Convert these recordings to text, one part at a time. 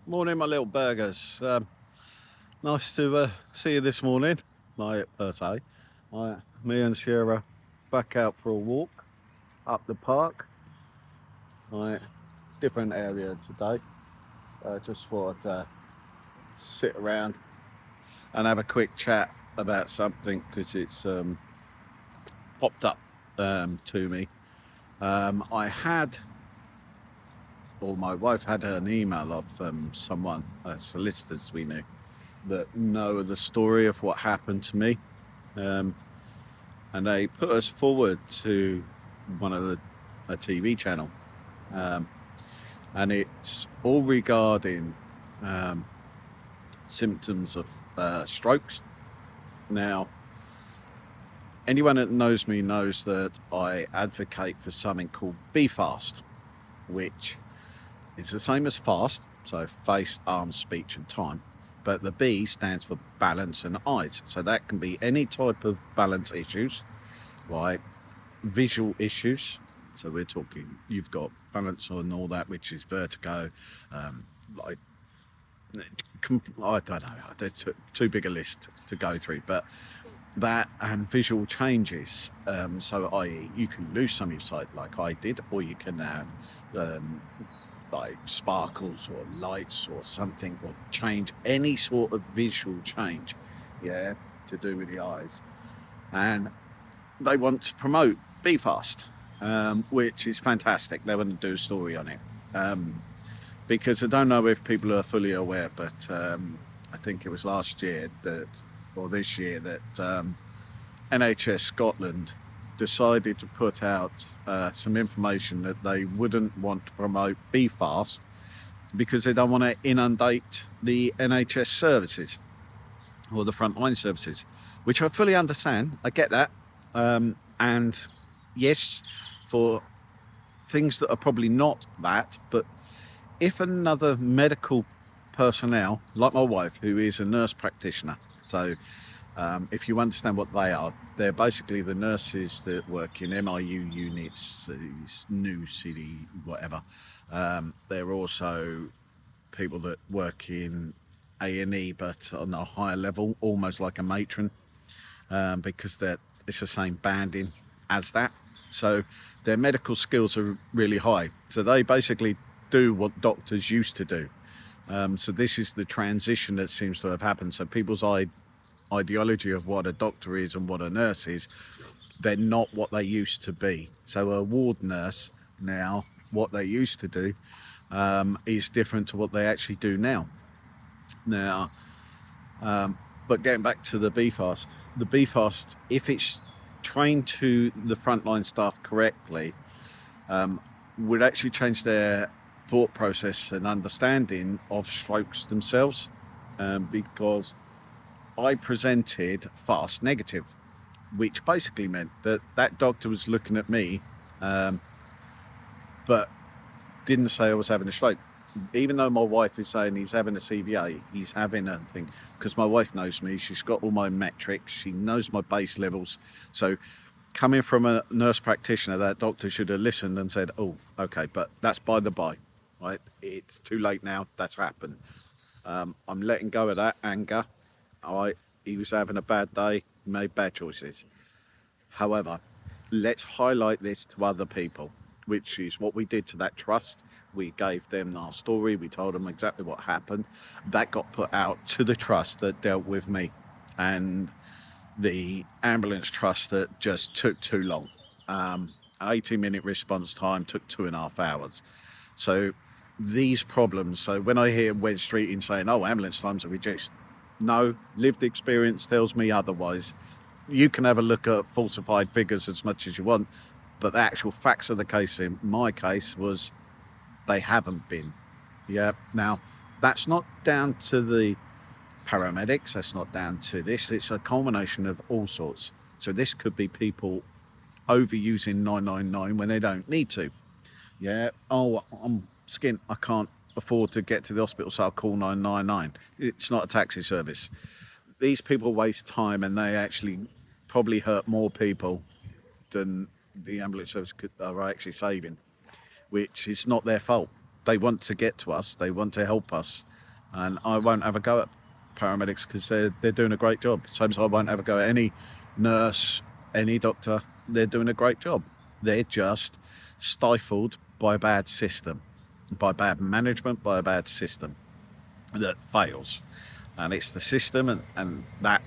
Morning, my little burgers. Nice to see you this morning. Like per se, me and Sierra back out for a walk up the park. Like different area today. Just thought I'd sit around and have a quick chat about something because it's popped up to me. I had, or my wife had an email of someone, solicitors we knew, that know the story of what happened to me, and they put us forward to one of a TV channel, and it's all regarding symptoms of strokes. Now, anyone that knows me knows that I advocate for something called F.A.S.T, which is the same as fast, so face, arms, speech and time. But the B stands for balance and eyes. So that can be any type of balance issues, like visual issues. So we're talking, you've got balance on all that, which is vertigo, like, I don't know, there's too big a list to go through, but that and visual changes. So i.e. you can lose some of your sight like I did, or you can have like sparkles or lights or something, or change, any sort of visual change, to do with the eyes. And they want to promote F.A.S.T, which is fantastic. They want to do a story on it, because I don't know if people are fully aware, but I think it was last year or this year that NHS Scotland decided to put out some information that they wouldn't want to promote F.A.S.T because they don't want to inundate the NHS services or the frontline services, which I fully understand. I get that. And yes, for things that are probably not that, but if another medical personnel, like my wife, who is a nurse practitioner, so if you understand what they are, they're basically the nurses that work in MIU units, new city, whatever. They're also people that work in A&E, but on a higher level, almost like a matron, because it's the same banding as that. So their medical skills are really high. So they basically do what doctors used to do. So this is the transition that seems to have happened. So people's ideology of what a doctor is and what a nurse is, they're not what they used to be. So a ward nurse now, what they used to do, is different to what they actually do now. But getting back to the F.A.S.T, if it's trained to the frontline staff correctly, would actually change their thought process and understanding of strokes themselves, because I presented fast negative, which basically meant that that doctor was looking at me, but didn't say I was having a stroke. Even though my wife is saying he's having a CVA, he's having a thing, because my wife knows me, she's got all my metrics, she knows my base levels. So coming from a nurse practitioner, that doctor should have listened and said, oh, okay, but that's by the by, right? It's too late now, that's happened. I'm letting go of that anger. All right, he was having a bad day, he made bad choices. However, let's highlight this to other people, which is what we did to that trust. We gave them our story, we told them exactly what happened. That got put out to the trust that dealt with me, and the ambulance trust that just took too long. 18-minute response time took 2.5 hours. So these problems, so when I hear Wed Street in saying, oh, ambulance times are reduced, no, lived experience tells me otherwise. You can have a look at falsified figures as much as you want, but the actual facts of the case in my case was they haven't been. Now, that's not down to the paramedics, that's not down to this, it's a culmination of all sorts. So this could be people overusing 999 when they don't need to. Oh, I'm skint, I can't afford to get to the hospital, so I'll call 999. It's not a taxi service. These people waste time, and they actually probably hurt more people than the ambulance service are actually saving, which is not their fault. They want to get to us, they want to help us, and I won't have a go at paramedics because they're doing a great job. Same as I won't have a go at any nurse, any doctor. They're doing a great job. They're just stifled by a bad system, by bad management, by a bad system that fails. And it's the system and that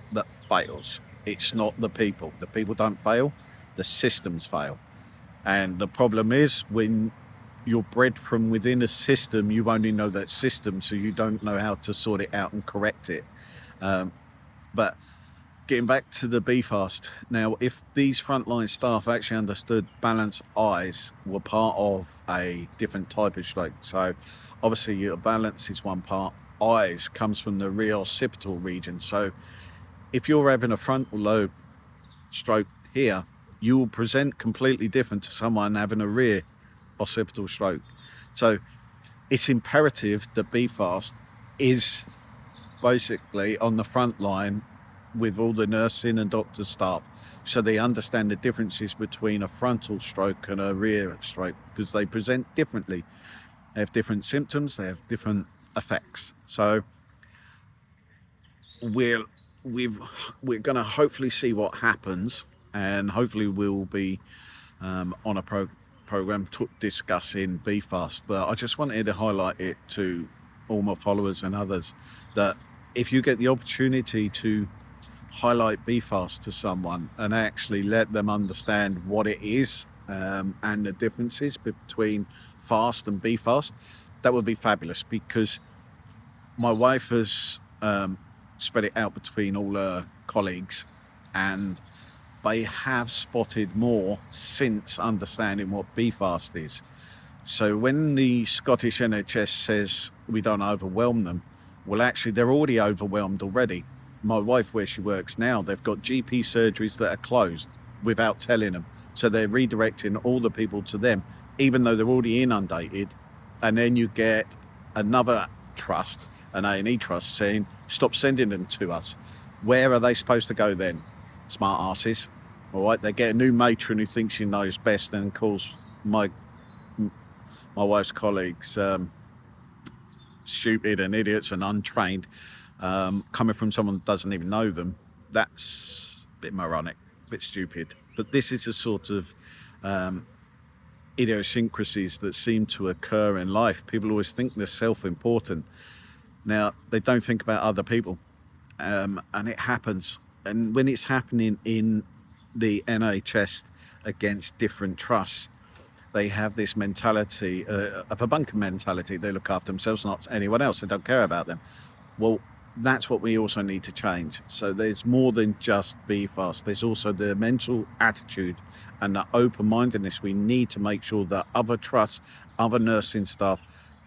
fails. It's not the people. The people don't fail, the systems fail. And the problem is when you're bred from within a system, you only know that system, so you don't know how to sort it out and correct it. But getting back to the F.A.S.T, now if these frontline staff actually understood balance eyes were part of a different type of stroke, so obviously your balance is one part, eyes comes from the rear occipital region. So if you're having a frontal lobe stroke here, you will present completely different to someone having a rear occipital stroke. So it's imperative that F.A.S.T is basically on the front line with all the nursing and doctor staff, so they understand the differences between a frontal stroke and a rear stroke, because they present differently. They have different symptoms, they have different effects. So we're going to hopefully see what happens, and hopefully we'll be on a program discussing F.A.S.T. But I just wanted to highlight it to all my followers and others that if you get the opportunity to highlight F.A.S.T to someone and actually let them understand what it is and the differences between F.A.S.T and F.A.S.T, that would be fabulous, because my wife has spread it out between all her colleagues, and they have spotted more since understanding what F.A.S.T is. So when the Scottish NHS says we don't overwhelm them, well, actually they're already overwhelmed already. My wife, where she works now, they've got GP surgeries that are closed without telling them. So they're redirecting all the people to them, even though they're already inundated. And then you get another trust, an A&E trust, saying, stop sending them to us. Where are they supposed to go then? Smart asses. All right, they get a new matron who thinks she knows best and calls my wife's colleagues stupid and idiots and untrained, coming from someone that doesn't even know them. That's a bit moronic, a bit stupid. But this is the sort of idiosyncrasies that seem to occur in life. People always think they're self-important. Now, they don't think about other people, and it happens. And when it's happening in the NHS against different trusts, they have this mentality of a bunker mentality. They look after themselves, not anyone else. They don't care about them. Well, that's what we also need to change. So there's more than just F.A.S.T. There's also the mental attitude and the open-mindedness. We need to make sure that other trusts, other nursing staff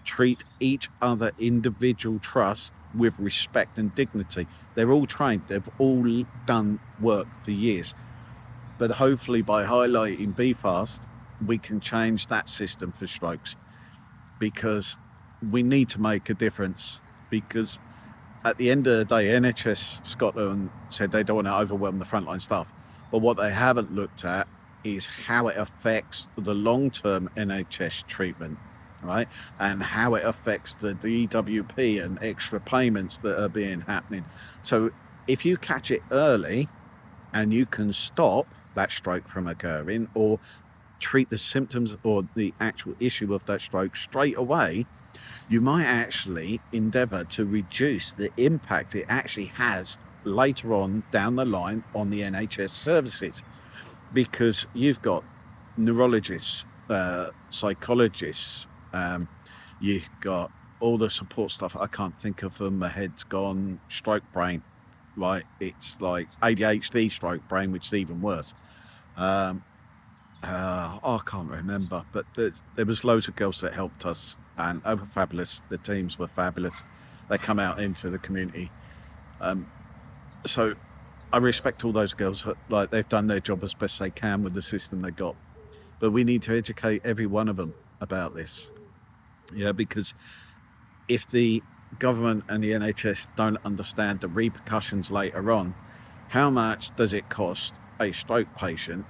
treat each other individual trust with respect and dignity. They're all trained. They've all done work for years. But hopefully by highlighting F.A.S.T, we can change that system for strokes, because we need to make a difference. Because at the end of the day, NHS Scotland said they don't want to overwhelm the frontline staff. But what they haven't looked at is how it affects the long-term NHS treatment, right? And how it affects the DWP and extra payments that are being happening. So if you catch it early and you can stop that stroke from occurring, or treat the symptoms or the actual issue of that stroke straight away, you might actually endeavour to reduce the impact it actually has later on down the line on the NHS services. Because you've got neurologists, psychologists, you've got all the support stuff. I can't think of them. My head's gone. Stroke brain, right? It's like ADHD stroke brain, which is even worse. I can't remember, but there was loads of girls that helped us, and they were fabulous. The teams were fabulous. They come out into the community. So I respect all those girls. Like, they've done their job as best they can with the system they got. But we need to educate every one of them about this. Yeah, because if the government and the NHS don't understand the repercussions later on, how much does it cost a stroke patient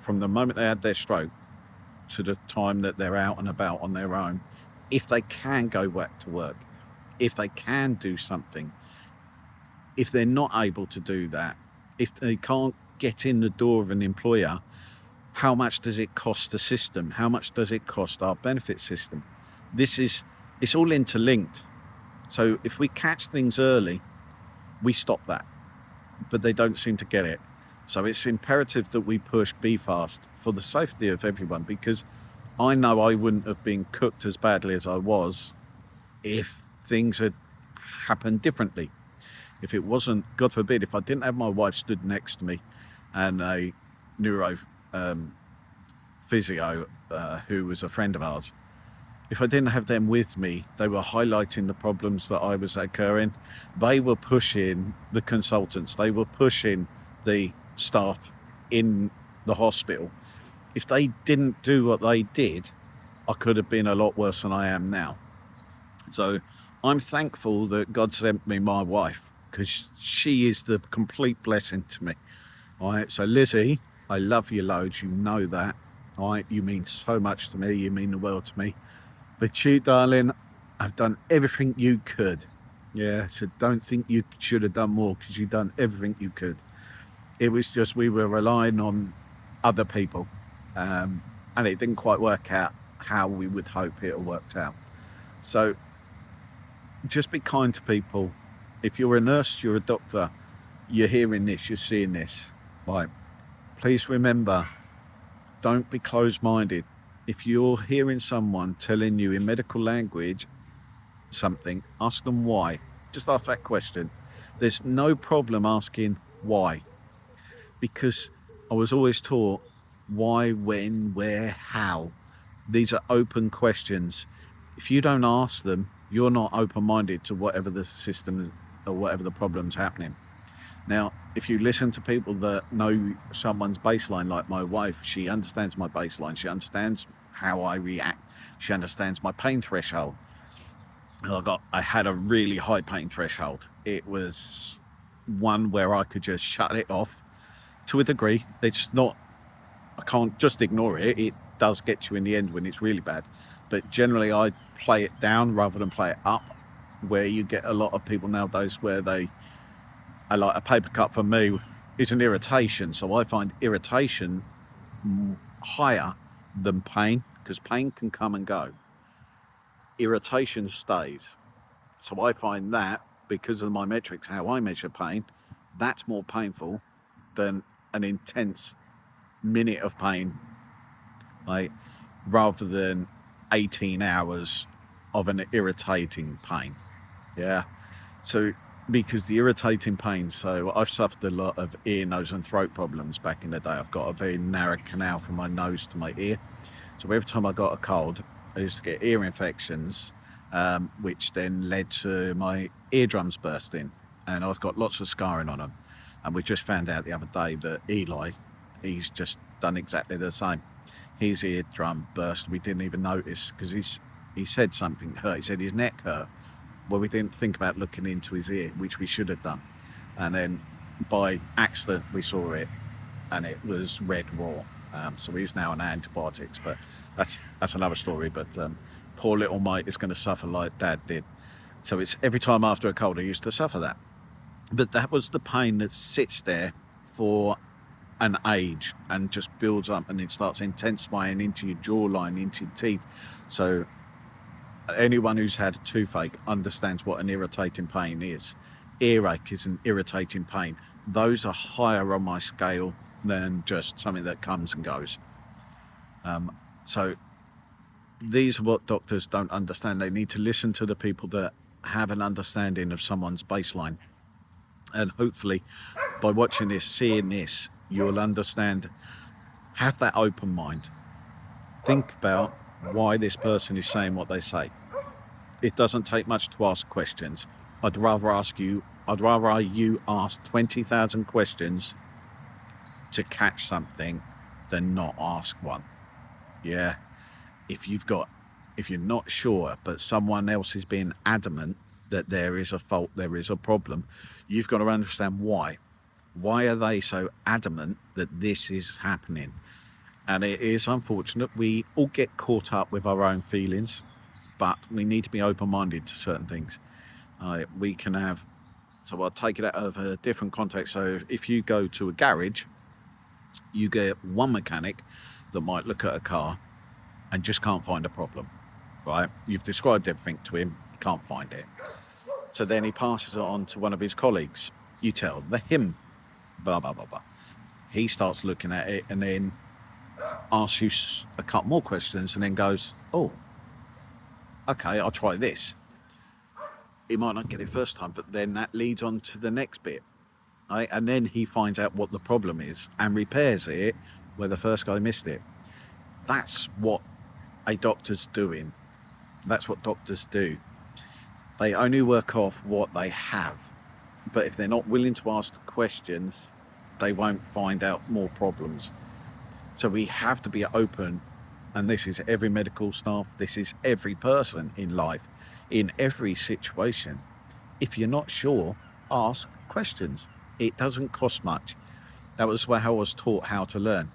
from the moment they had their stroke to the time that they're out and about on their own, if they can go back to work? if they can do something, if they're not able to do that, if they can't get in the door of an employer, how much does it cost the system? How much does it cost our benefit system? It's all interlinked. So if we catch things early, we stop that, but they don't seem to get it. So it's imperative that we push Be.F.A.S.T for the safety of everyone, because I know I wouldn't have been cooked as badly as I was if things had happened differently. If it wasn't, God forbid, if I didn't have my wife stood next to me and a neuro physio who was a friend of ours, if I didn't have them with me, they were highlighting the problems that I was occurring. They were pushing the consultants, they were pushing the staff in the hospital. If they didn't do what they did, I could have been a lot worse than I am now. So I'm thankful that God sent me my wife, because she is the complete blessing to me. All right, so Lizzie, I love you loads, you know that. All right, you mean so much to me, you mean the world to me. But you, darling, I've done everything you could. Yeah, so don't think you should have done more, because you've done everything you could. It was just we were relying on other people, and it didn't quite work out how we would hope it worked out. So just be kind to people. If you're a nurse, you're a doctor, you're hearing this, you're seeing this, right? Please remember, don't be closed-minded. If you're hearing someone telling you in medical language something, ask them why. Just ask that question. There's no problem asking why, because I was always taught why, when, where, how. These are open questions. If you don't ask them, you're not open-minded to whatever the system or whatever the problem's happening. Now, if you listen to people that know someone's baseline, like my wife, she understands my baseline. She understands how I react. She understands my pain threshold. I had a really high pain threshold. It was one where I could just shut it off to a degree. It's not, I can't just ignore it. It does get you in the end when it's really bad. But generally, I play it down rather than play it up, where you get a lot of people nowadays where I like a paper cut for me is an irritation. So I find irritation higher than pain, because pain can come and go. Irritation stays. So I find that, because of my metrics, how I measure pain, that's more painful than an intense minute of pain, like, rather than 18 hours of an irritating pain. Yeah. So because the irritating pain, so I've suffered a lot of ear, nose and throat problems back in the day. I've got a very narrow canal from my nose to my ear. So every time I got a cold, I used to get ear infections, which then led to my eardrums bursting. And I've got lots of scarring on them. And we just found out the other day that Eli, he's just done exactly the same. His eardrum burst. We didn't even notice, because he said something hurt. He said his neck hurt. Well, we didn't think about looking into his ear, which we should have done. And then by accident, we saw it, and it was red raw. So he's now on antibiotics, but that's another story. But poor little mate is going to suffer like Dad did. So it's every time after a cold, I used to suffer that. But that was the pain that sits there for an age and just builds up, and it starts intensifying into your jawline, into your teeth. So anyone who's had a toothache understands what an irritating pain is. Earache is an irritating pain. Those are higher on my scale than just something that comes and goes. So these are what doctors don't understand. They need to listen to the people that have an understanding of someone's baseline. And hopefully by watching this, seeing this, you'll understand. Have that open mind. Think about why this person is saying what they say. It doesn't take much to ask questions. I'd rather you ask 20,000 questions to catch something than not ask one. Yeah. If you're not sure, but someone else is being adamant that there is a fault, there is a problem, you've got to understand why. Why are they so adamant that this is happening? And it is unfortunate. We all get caught up with our own feelings, but we need to be open-minded to certain things. We can have, so I'll take it out of a different context. So if you go to a garage, you get one mechanic that might look at a car and just can't find a problem, right? You've described everything to him, he can't find it. So then he passes it on to one of his colleagues. You tell him, blah, blah, blah, blah. He starts looking at it and then asks you a couple more questions and then goes, oh, okay, I'll try this. He might not get it first time, but then that leads on to the next bit. Right? And then he finds out what the problem is and repairs it where the first guy missed it. That's what a doctor's doing. That's what doctors do. They only work off what they have. But if they're not willing to ask the questions, they won't find out more problems. So we have to be open, and this is every medical staff, this is every person in life, in every situation. If you're not sure, ask questions. It doesn't cost much. That was how I was taught how to learn.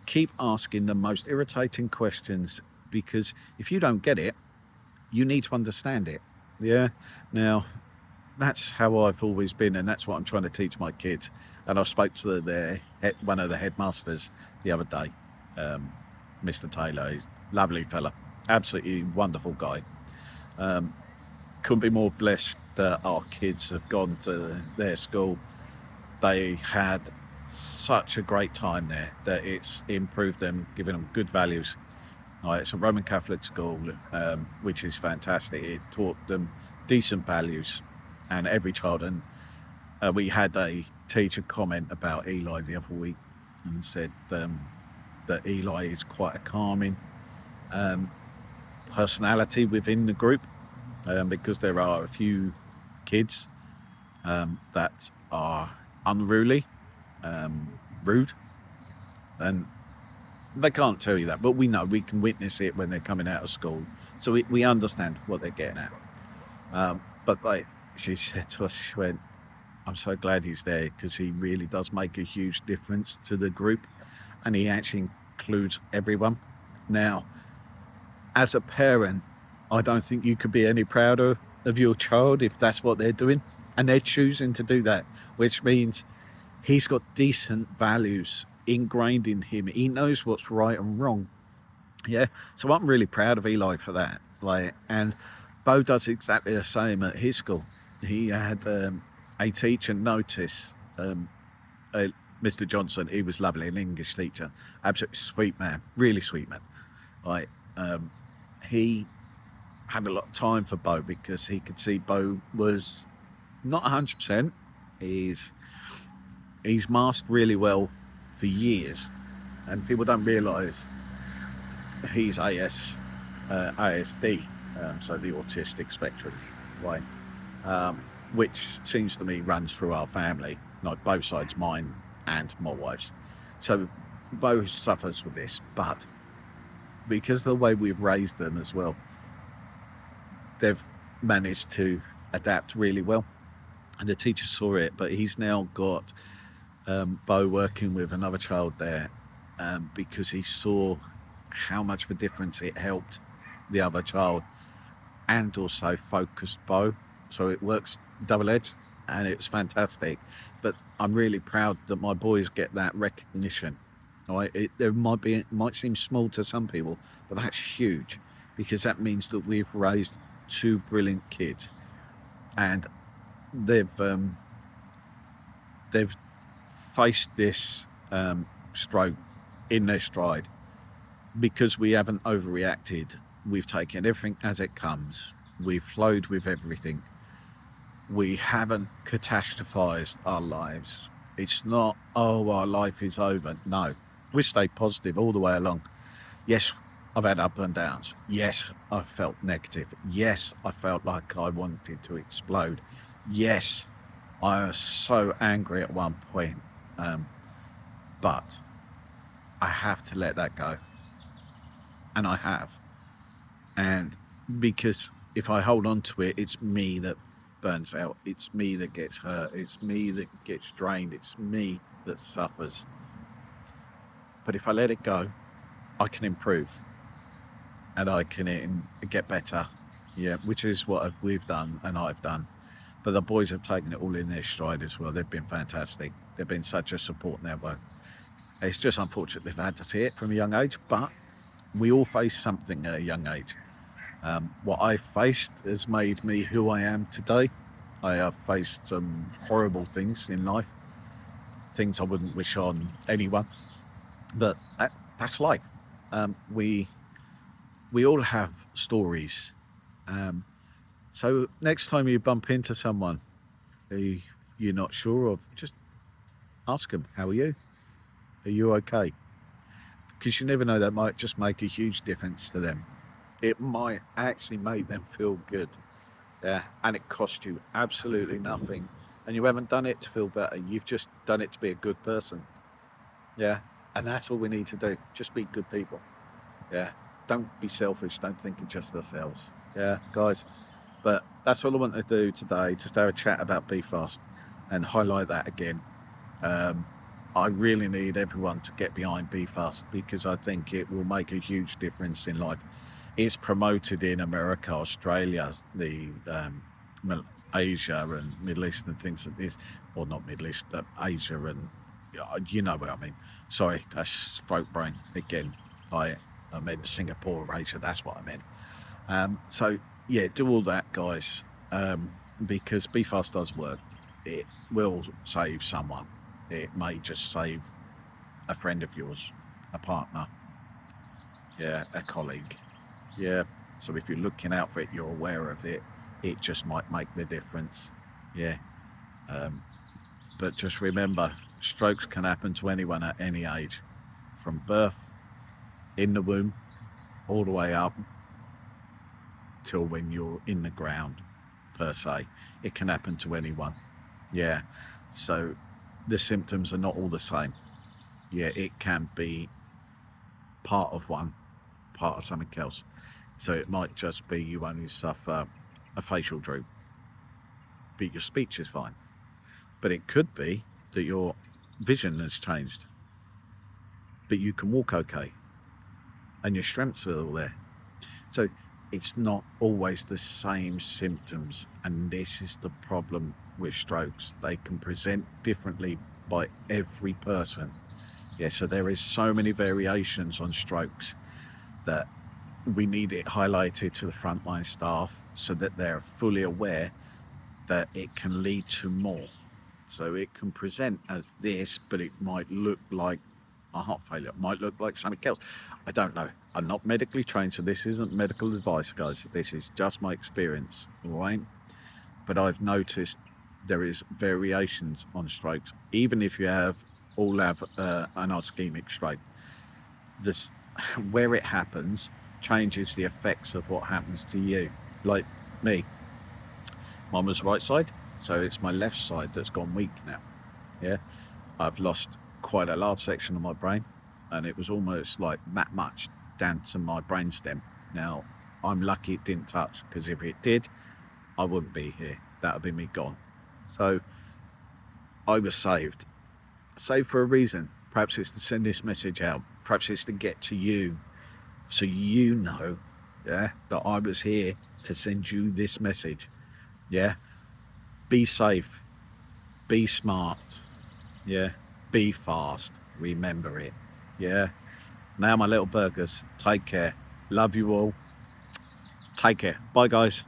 Keep asking the most irritating questions, because if you don't get it, you need to understand it. Yeah. Now, that's how I've always been, and that's what I'm trying to teach my kids. And I spoke to one of the headmasters the other day, Mr. Taylor. He's a lovely fella, absolutely wonderful guy. Couldn't be more blessed that our kids have gone to their school. They had such a great time there that it's improved them, given them good values. It's a Roman Catholic school, which is fantastic. It taught them decent values, and every child. And we had a teacher comment about Eli the other week and said that Eli is quite a calming personality within the group, because there are a few kids that are unruly, rude, and they can't tell you that, but we know, we can witness it when they're coming out of school, so we understand what they're getting at. But like she said to us, she went, I'm so glad he's there, because he really does make a huge difference to the group, and he actually includes everyone. Now, as a parent, I don't think you could be any prouder of your child if that's what they're doing, and they're choosing to do that, which means he's got decent values ingrained in him. He knows what's right and wrong. Yeah. So I'm really proud of Eli for that. And Bo does exactly the same at his school. He had a teacher notice, Mr. Johnson. He was lovely, an English teacher, absolutely sweet man, really sweet man. He had a lot of time for Bo, because he could see Bo was not 100%. He's masked really well for years, and people don't realise he's ASD, so the autistic spectrum, right? Which seems to me runs through our family, like both sides, mine and my wife's. So Bo suffers with this, but because of the way we've raised them as well, they've managed to adapt really well, and the teacher saw it. But he's now got Bo working with another child there, because he saw how much of a difference it helped the other child, and also focused Bo. So it works double-edged, and it's fantastic. But I'm really proud that my boys get that recognition. Right? It might seem small to some people, but that's huge, because that means that we've raised two brilliant kids, and they've faced this stroke in their stride, because we haven't overreacted. We've taken everything as it comes. We've flowed with everything. We haven't catastrophized our lives. It's not, oh, our life is over. No, we stayed positive all the way along. Yes, I've had up and downs. Yes, I felt negative. Yes, I felt like I wanted to explode. Yes, I was so angry at one point. But I have to let that go. And I have. And because if I hold on to it, it's me that burns out. It's me that gets hurt. It's me that gets drained. It's me that suffers. But if I let it go, I can improve. And I can get better. Yeah, which is what we've done and I've done. But the boys have taken it all in their stride as well. They've been fantastic. They've been such a support network. It's just unfortunate they've had to see it from a young age, but we all face something at a young age. What I faced has made me who I am today. I have faced some horrible things in life, things I wouldn't wish on anyone, but that's life. We all have stories. So next time you bump into someone who you're not sure of, just ask them, how are you? Are you okay? Because you never know, that might just make a huge difference to them. It might actually make them feel good. Yeah, and it cost you absolutely nothing. And you haven't done it to feel better. You've just done it to be a good person. Yeah, and that's all we need to do. Just be good people. Yeah, don't be selfish. Don't think of just ourselves. Yeah, guys. But that's all I want to do today. Just have a chat about Be.F.A.S.T and highlight that again. I really need everyone to get behind Be.F.A.S.T because I think it will make a huge difference in life. It's promoted in America, Australia, the Asia and Middle East and things like this, or not Middle East, Asia, and you know what I mean. Sorry, that's stroke brain again. I meant Singapore or Asia, that's what I meant. So yeah, do all that, guys, because Be.F.A.S.T does work. It will save someone. It may just save a friend of yours, a partner, yeah, a colleague. Yeah, so if you're looking out for it, you're aware of it, it just might make the difference. Yeah, but just remember, strokes can happen to anyone at any age, from birth, in the womb, all the way up till when you're in the ground, per se. It can happen to anyone. Yeah, so the symptoms are not all the same. Yeah, it can be part of one, part of something else. So it might just be you only suffer a facial droop, but your speech is fine. But it could be that your vision has changed, but you can walk okay, and your strengths are all there. So it's not always the same symptoms, and this is the problem with strokes. They can present differently by every person. Yeah, so there is so many variations on strokes that we need it highlighted to the frontline staff so that they're fully aware that it can lead to more. So it can present as this, but it might look like a heart failure. It might look like something else. I don't know. I'm not medically trained, so this isn't medical advice, guys. This is just my experience, all right? But I've noticed there is variations on strokes, even if you all have an ischemic stroke. This, where it happens, changes the effects of what happens to you. Like me, mine was right side, so it's my left side that's gone weak now. Yeah, I've lost quite a large section of my brain, and it was almost like that much down to my brainstem. Now, I'm lucky it didn't touch, because if it did, I wouldn't be here. That would be me gone. So I was saved for a reason. Perhaps it's to send this message out, perhaps it's to get to you, so you know, yeah, that I was here to send you this message. Yeah, be safe, be smart, yeah, be fast, remember it. Yeah, now my little burgers, take care, love you all, take care, bye guys.